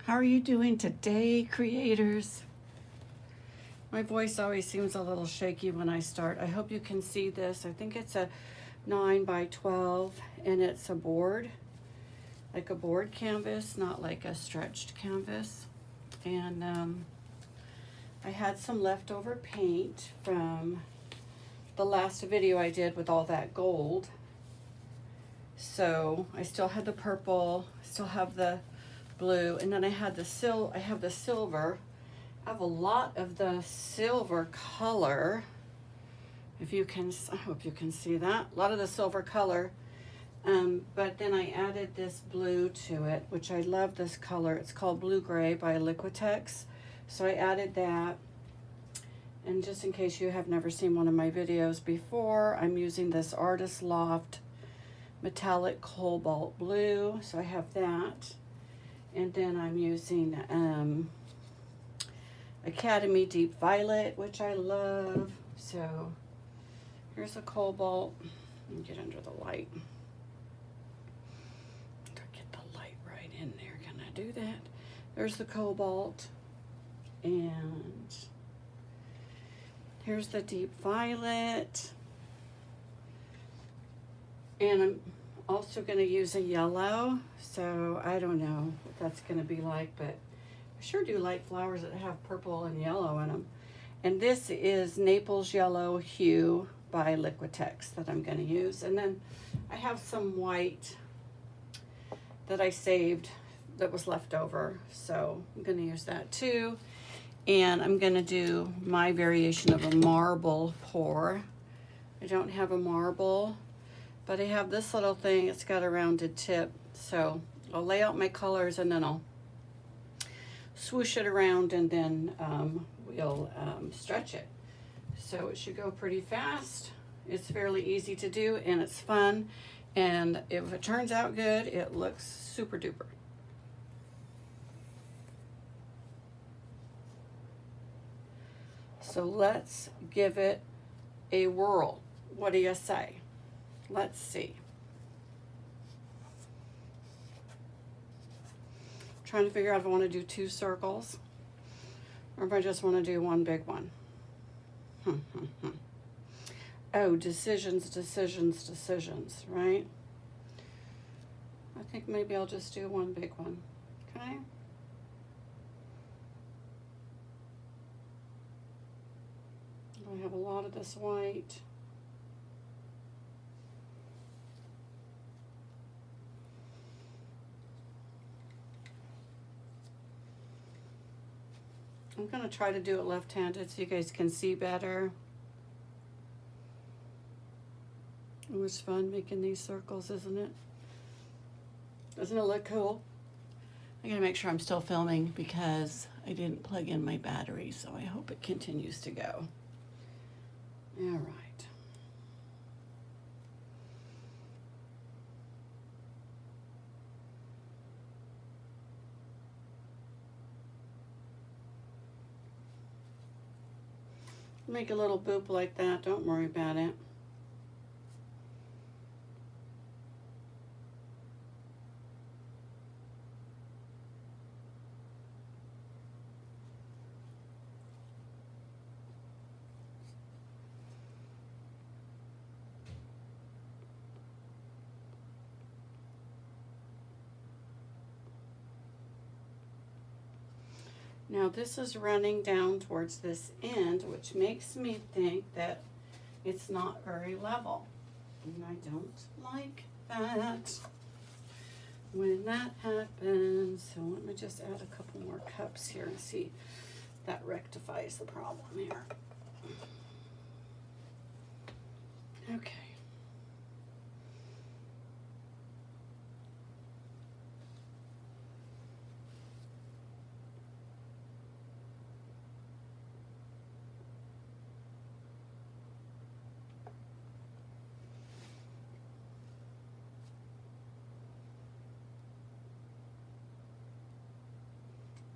How are you doing today, creators? My voice always seems a little shaky when I start. I hope you can see this. I think it's a 9 by 12 and it's a board, like a board canvas, not like a stretched canvas. And I had some leftover paint from the last video I did with all that gold. So I still had the purple, still have the blue, and then I had the silver. I have a lot of the silver color. If you can, I hope you can see that. A lot of the silver color. But then I added this blue to it, which I love this color. It's called Blue Gray by Liquitex. So I added that. And just in case you have never seen one of my videos before, I'm using this Artist Loft metallic cobalt blue. So I have that. And then I'm using Academy Deep Violet, which I love. So here's a cobalt. Let me get under the light. Get the light right in there. Can I do that? There's the cobalt. And here's the deep violet. And I'm also going to use a yellow. So I don't know what that's going to be like, but I sure do like flowers that have purple and yellow in them. And this is Naples Yellow Hue by Liquitex that I'm going to use. And then I have some white that I saved that was left over. So I'm going to use that too. And I'm going to do my variation of a marble pour. I don't have a marble, but I have this little thing. It's got a rounded tip. So I'll lay out my colors and then I'll swoosh it around and then we'll stretch it. So it should go pretty fast. It's fairly easy to do and it's fun. And if it turns out good, it looks super duper. So let's give it a whirl. What do you say? Let's see. Trying to figure out if I want to do 2 circles or if I just want to do one big one. Oh, decisions, right? I think maybe I'll just do one big one, okay? I have a lot of this white. I'm going to try to do it left-handed so you guys can see better. It was fun making these circles, isn't it? Doesn't it look cool? I gotta make sure I'm still filming because I didn't plug in my battery, so I hope it continues to go. All right. Make a little boop like that, don't worry about it. Now this is running down towards this end, which makes me think that it's not very level. And I don't like that when that happens. So let me just add a couple more cups here and see if that rectifies the problem here. Okay.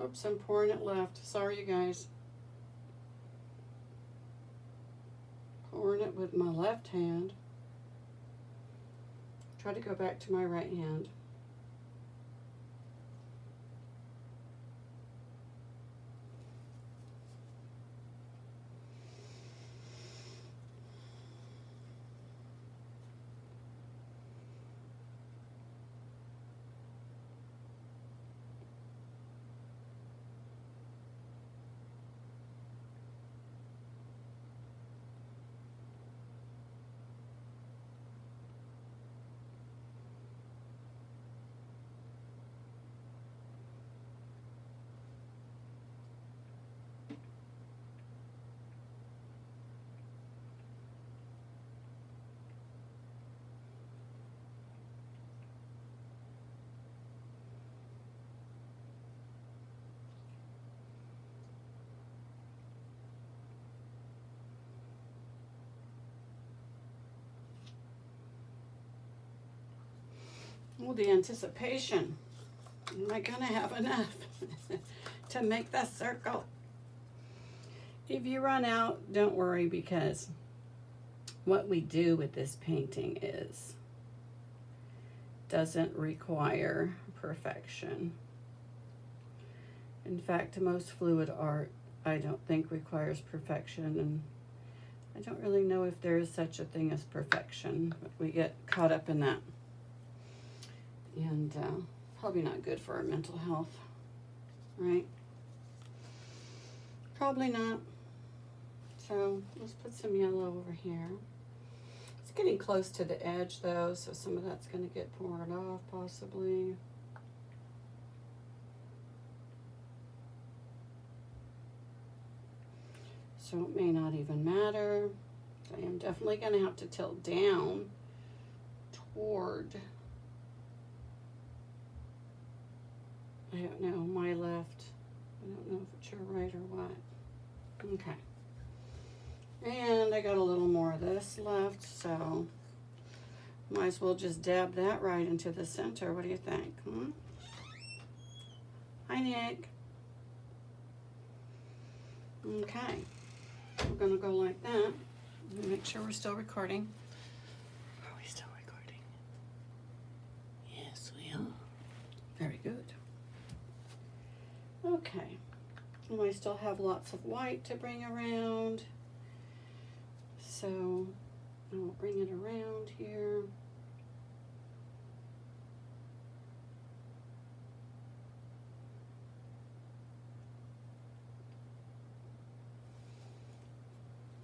Oops, I'm pouring it left. Sorry, you guys. Pouring it with my left hand. Try to go back to my right hand. Oh, the anticipation. Am I gonna have enough to make the circle? If you run out, don't worry, because what we do with this painting doesn't require perfection. In fact, most fluid art I don't think requires perfection, and I don't really know if there is such a thing as perfection, but we get caught up in that. And probably not good for our mental health, right? Probably not. So let's put some yellow over here. It's getting close to the edge though, so some of that's going to get poured off possibly. So it may not even matter. I am definitely going to have to tilt down toward, I don't know, my left. I don't know if it's your right or what. Okay. And I got a little more of this left, so might as well just dab that right into the center. What do you think? Hi, Nick. Okay. We're going to go like that. Make sure we're still recording. Are we still recording? Yes, we are. Very good. Okay. And I still have lots of white to bring around. So I'll bring it around here.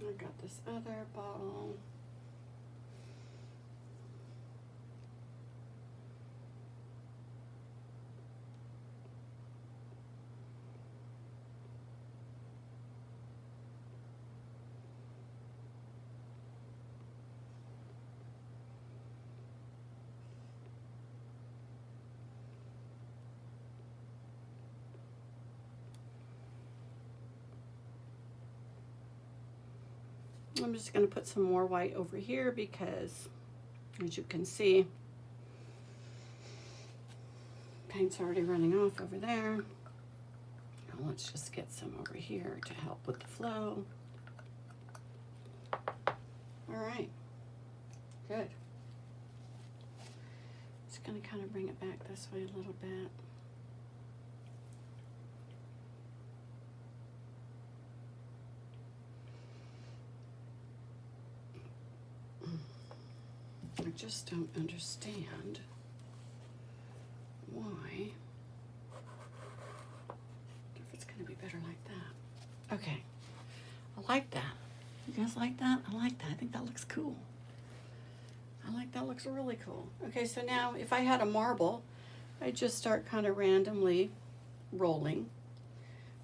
I got this other bottle. I'm just going to put some more white over here because, as you can see, paint's already running off over there. Now let's just get some over here to help with the flow. All right, good. Just going to kind of bring it back this way a little bit. I just don't understand why. If it's going to be better like that. Okay, I like that. You guys like that? I like that. I think that looks cool. I like that. Looks really cool. Okay, so now if I had a marble, I'd just start kind of randomly rolling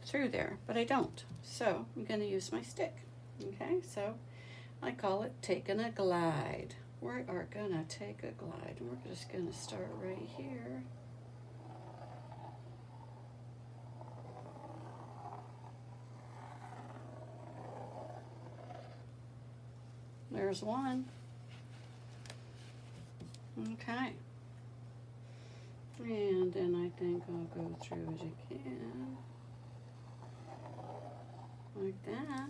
through there, but I don't. So I'm going to use my stick. Okay, so I call it taking a glide. We are gonna take a glide, and we're just gonna start right here. There's one. Okay. And then I think I'll go through it again. Like that.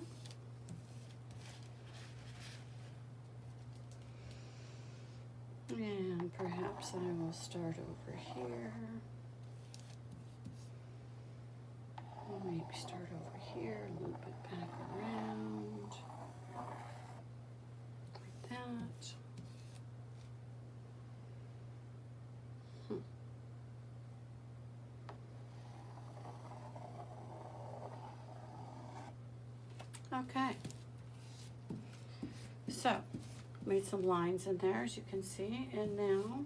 And perhaps I will start over here. Maybe start over here, loop it back around. Like that. Okay. So, made some lines in there, as you can see, and now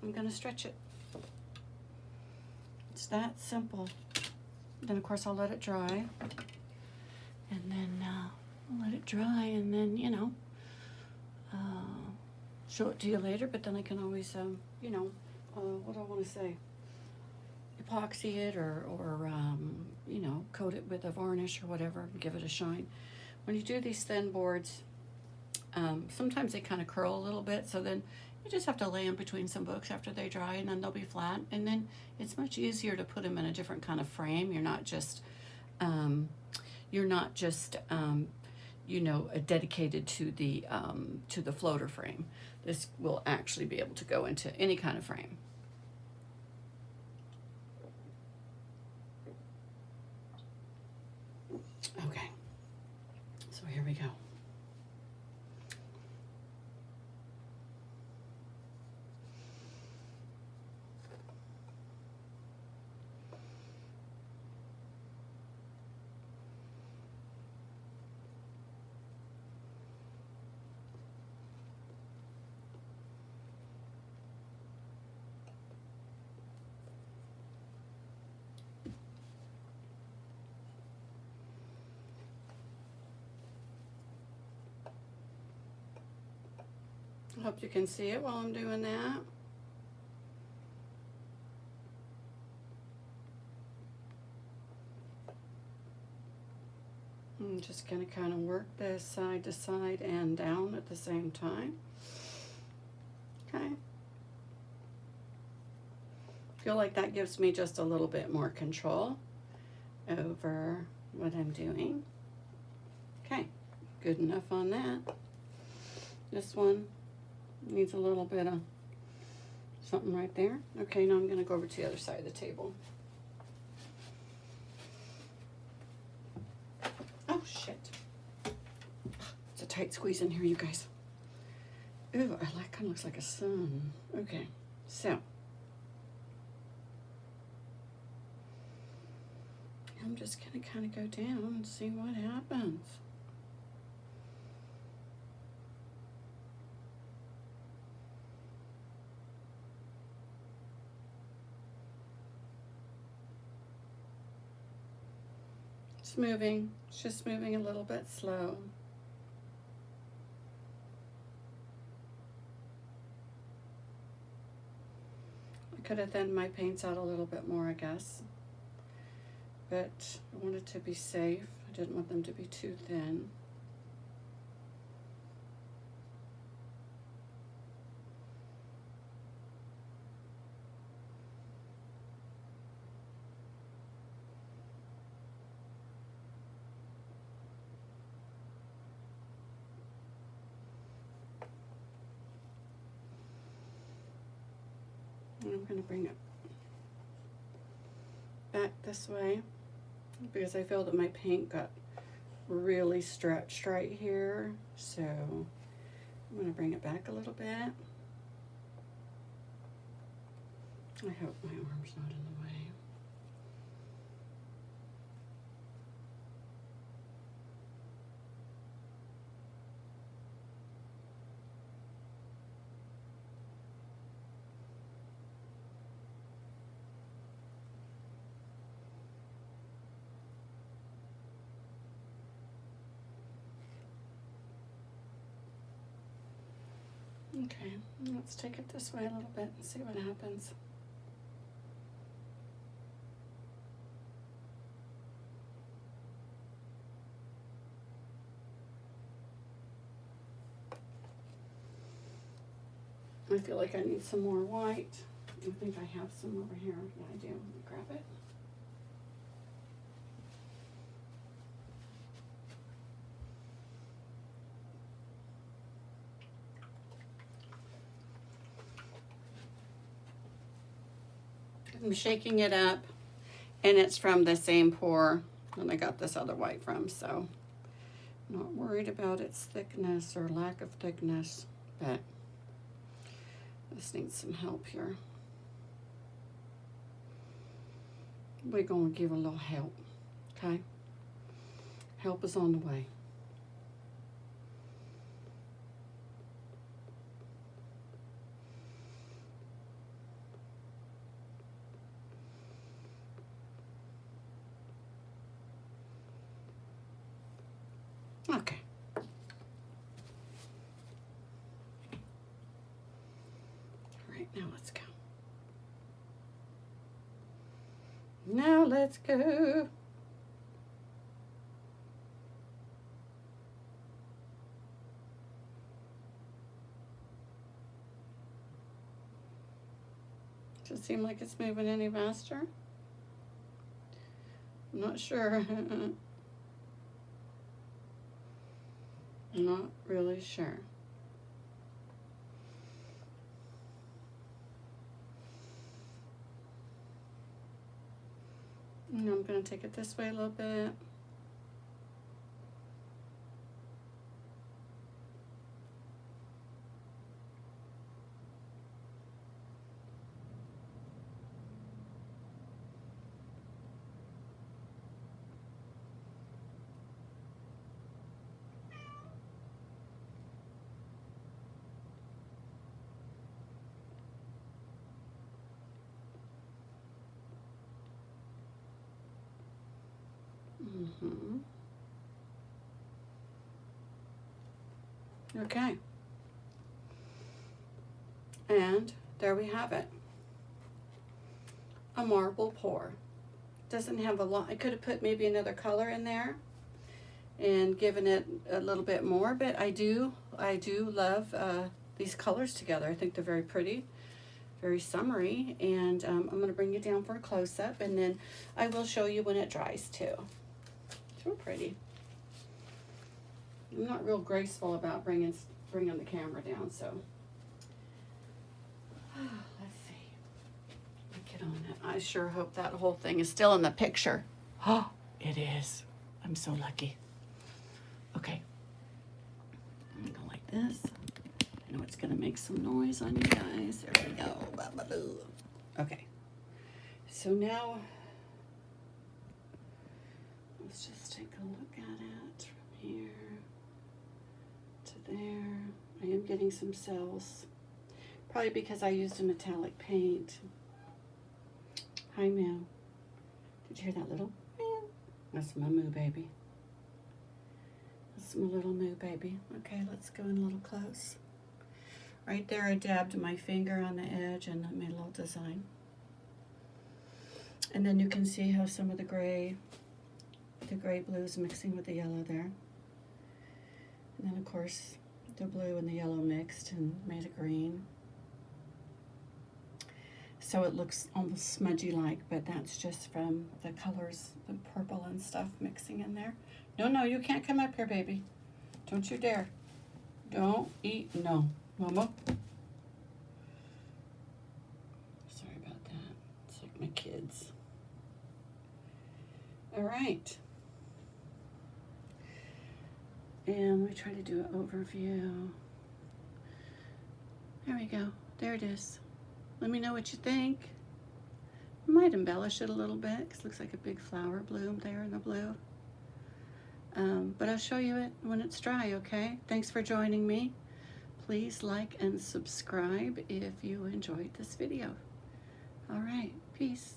I'm going to stretch it. It's that simple. Then, of course, I'll let it dry, and then I'll let it dry, and then, you know, show it to you later, but then I can always, you know, what do I want to say? Epoxy it or you know, coat it with a varnish or whatever and give it a shine. When you do these thin boards, sometimes they kind of curl a little bit, so then, You just have to lay them between some books after they dry, and then they'll be flat. And then it's much easier to put them in a different kind of frame. You're not just, you know, dedicated to the floater frame. This will actually be able to go into any kind of frame. Okay, so here we go. I hope you can see it while I'm doing that. I'm just going to kind of work this side to side and down at the same time. Okay. Feel like that gives me just a little bit more control over what I'm doing. Okay, good enough on that. This one needs a little bit of something right there. Okay, now I'm going to go over to the other side of the table. Oh, shit. It's a tight squeeze in here, you guys. Ooh, I like, kind of looks like a sun. Okay, so I'm just going to kind of go down and see what happens. It's moving. It's just moving a little bit slow. I could have thinned my paints out a little bit more, I guess. But I wanted to be safe. I didn't want them to be too thin. And I'm going to bring it back this way because I feel that my paint got really stretched right here. So I'm going to bring it back a little bit. I hope my arm's not in the way. Okay, let's take it this way a little bit and see what happens. I feel like I need some more white. I think I have some over here. Yeah, I do. Let me grab it. I'm shaking it up, and it's from the same pour that I got this other white from, so I'm not worried about its thickness or lack of thickness, but this needs some help here. We're going to give a little help, okay? Help is on the way. Okay. All right, now let's go. Now let's go. seem like it's moving any faster. I'm not sure. Not really sure. And I'm going to take it this way a little bit. Okay. And there we have it. A marble pour. Doesn't have a lot. I could have put maybe another color in there and given it a little bit more, but I do love these colors together. I think they're very pretty, very summery, and I'm going to bring you down for a close-up, and then I will show you when it dries too. It's real pretty. I'm not real graceful about bringing the camera down, so let's see. Get on it. I sure hope that whole thing is still in the picture. Oh, it is. I'm so lucky. Okay. I'm gonna go like this. I know it's gonna make some noise on you guys. There we go. Ba-ba-boo. Okay. So now let's just take a look at it from here to there. I am getting some cells. Probably because I used a metallic paint. Hi, Moo. Did you hear that little meow? That's my Moo baby. That's my little Moo baby. Okay, let's go in a little close. Right there, I dabbed my finger on the edge and I made a little design. And then you can see how some of the gray blue is mixing with the yellow there. And then, of course, the blue and the yellow mixed and made a green. So it looks almost smudgy-like, but that's just from the colors, the purple and stuff mixing in there. No, you can't come up here, baby. Don't you dare. Don't eat. No. Mama. Sorry about that. It's like my kids. All right. And we try to do an overview. There we go. There it is. Let me know what you think. I might embellish it a little bit because it looks like a big flower bloom there in the blue. But I'll show you it when it's dry, okay? Thanks for joining me. Please like and subscribe if you enjoyed this video. All right, peace.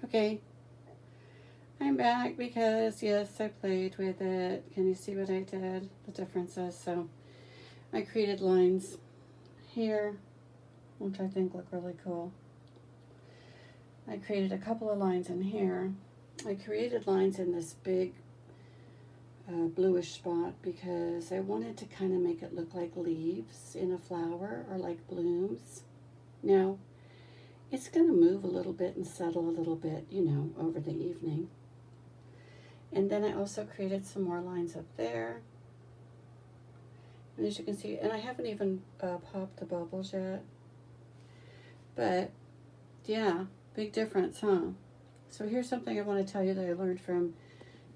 Okay, I'm back because, yes, I played with it. Can you see what I did? The differences. So I created lines here, which I think look really cool. I created a couple of lines in here. I created lines in this big bluish spot because I wanted to kind of make it look like leaves in a flower or like blooms. Now, it's going to move a little bit and settle a little bit, you know, over the evening. And then I also created some more lines up there. And as you can see, and I haven't even popped the bubbles yet. But, yeah, big difference, huh? So here's something I want to tell you that I learned from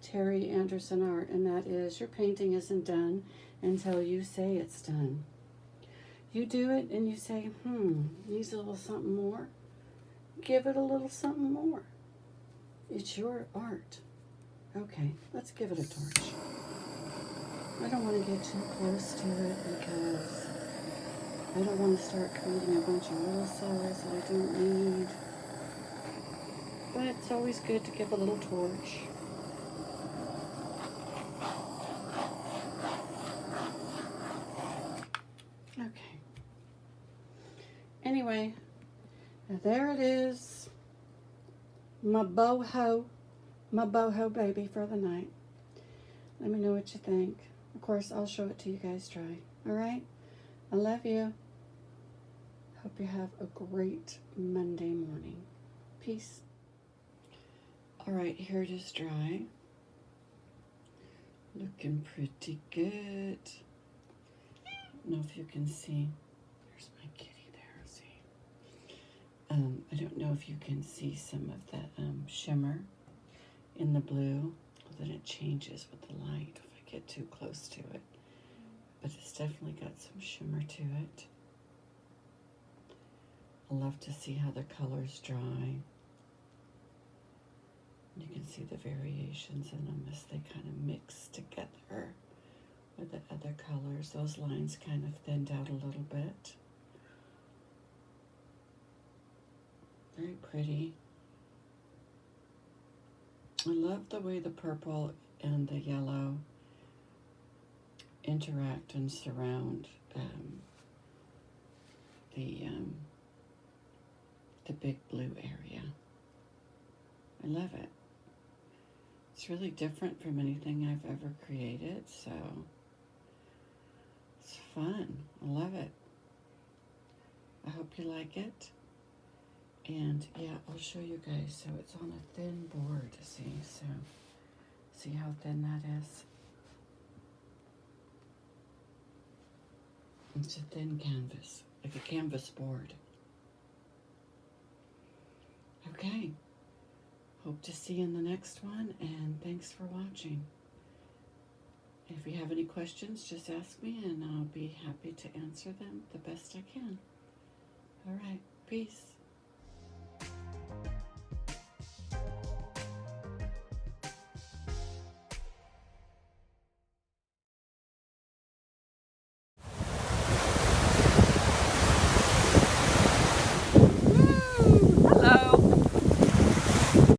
Terry Anderson Art, and that is your painting isn't done until you say it's done. You do it and you say, needs a little something more. Give it a little something more. It's your art. Okay, let's give it a torch. I don't want to get too close to it because I don't want to start creating a bunch of little cells that I don't need. But it's always good to give a little torch. Okay. Anyway, there it is. My boho baby for the night. Let me know what you think. Of course, I'll show it to you guys dry. All right? I love you. Hope you have a great Monday morning. Peace. All right, here it is dry. Looking pretty good. I don't know if you can see. There's my kitty there, see. I don't know if you can see some of that shimmer in the blue. Well, then it changes with the light if I get too close to it. But it's definitely got some shimmer to it. I love to see how the colors dry. You can see the variations in them as they kind of mix together with the other colors. Those lines kind of thinned out a little bit. Very pretty. I love the way the purple and the yellow interact and surround the big blue area. I love it. It's really different from anything I've ever created, so it's fun. I love it. I hope you like it. And yeah, I'll show you guys. So it's on a thin board, see? So see how thin that is? It's a thin canvas, like a canvas board. Okay. Hope to see you in the next one, and thanks for watching. If you have any questions, just ask me, and I'll be happy to answer them the best I can. All right. Peace.